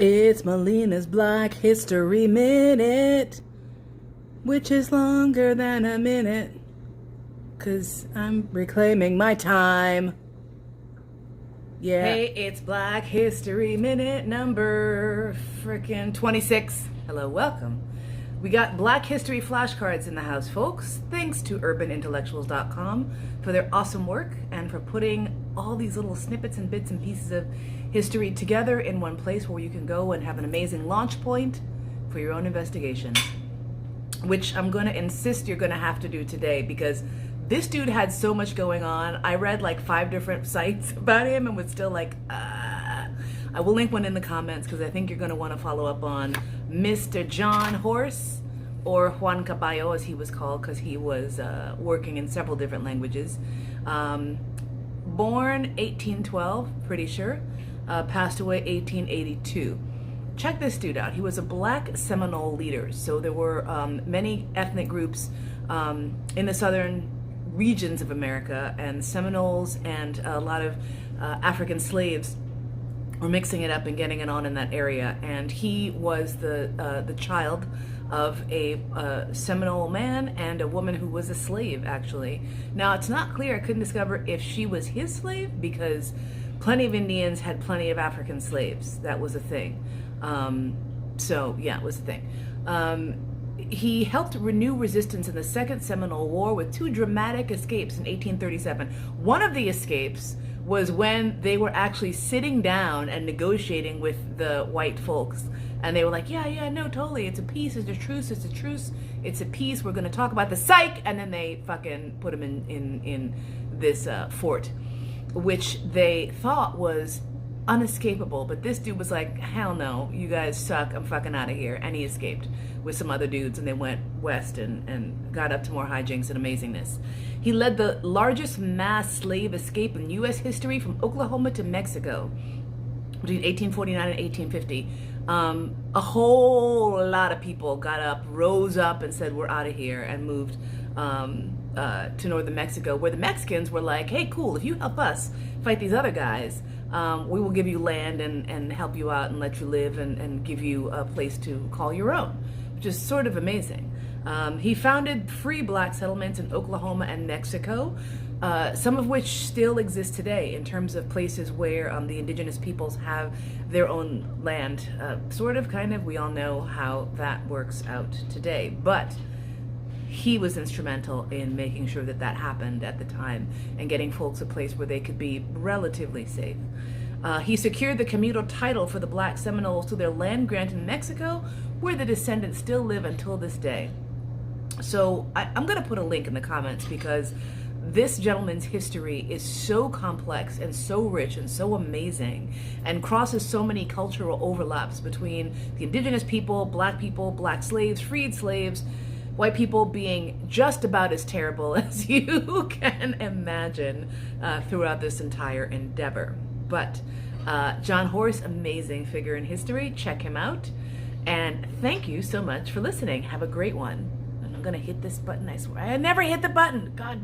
It's Mollena's Black History Minute, which is longer than a minute, 'cause I'm reclaiming my time. Yeah. Hey, it's Black History Minute number frickin' 26. Hello, welcome. We got Black History flashcards in the house, folks. Thanks to urbanintellectuals.com for their awesome work and for putting all these little snippets and bits and pieces of history together in one place where you can go and have an amazing launch point for your own investigations, which I'm going to insist you're going to have to do today because this dude had so much going on. I read like 5 different sites about him and was still like, I will link one in the comments because I think you're going to want to follow up on Mr. John Horse, or Juan Caballo as he was called because he was working in several different languages. Born 1812, pretty sure. Passed away 1882. Check this dude out. He was a black Seminole leader. So there were many ethnic groups in the southern regions of America, and Seminoles and a lot of African slaves were mixing it up and getting it on in that area. And he was the child of a Seminole man and a woman who was a slave, actually. Now, it's not clear. I couldn't discover if she was his slave because plenty of Indians had plenty of African slaves. That was a thing. So, yeah, it was a thing. He helped renew resistance in the Second Seminole War with 2 dramatic escapes in 1837. One of the escapes was when they were actually sitting down and negotiating with the white folks. And they were like, yeah, no, totally. It's a peace, it's a truce, it's a peace. We're going to talk about the psych. And then they fucking put him in this fort, which they thought was unescapable. But this dude was like, hell no, you guys suck. I'm fucking out of here. And he escaped with some other dudes, and they went west and got up to more hijinks and amazingness. He led the largest mass slave escape in U.S. history from Oklahoma to Mexico between 1849 and 1850. A whole lot of people got up, rose up, and said, we're out of here, and moved to northern Mexico, where the Mexicans were like, hey, cool, if you help us fight these other guys, we will give you land and help you out and let you live and give you a place to call your own, which is sort of amazing. He founded free black settlements in Oklahoma and Mexico, some of which still exist today in terms of places where the indigenous peoples have their own land. Sort of, kind of, we all know how that works out today. But he was instrumental in making sure that that happened at the time and getting folks a place where they could be relatively safe. He secured the communal title for the black Seminoles to their land grant in Mexico, where the descendants still live until this day. So I'm going to put a link in the comments because this gentleman's history is so complex and so rich and so amazing and crosses so many cultural overlaps between the indigenous people, black slaves, freed slaves, white people being just about as terrible as you can imagine throughout this entire endeavor. But John Horse, amazing figure in history. Check him out. And thank you so much for listening. Have a great one. And I'm going to hit this button, I swear. I never hit the button. God.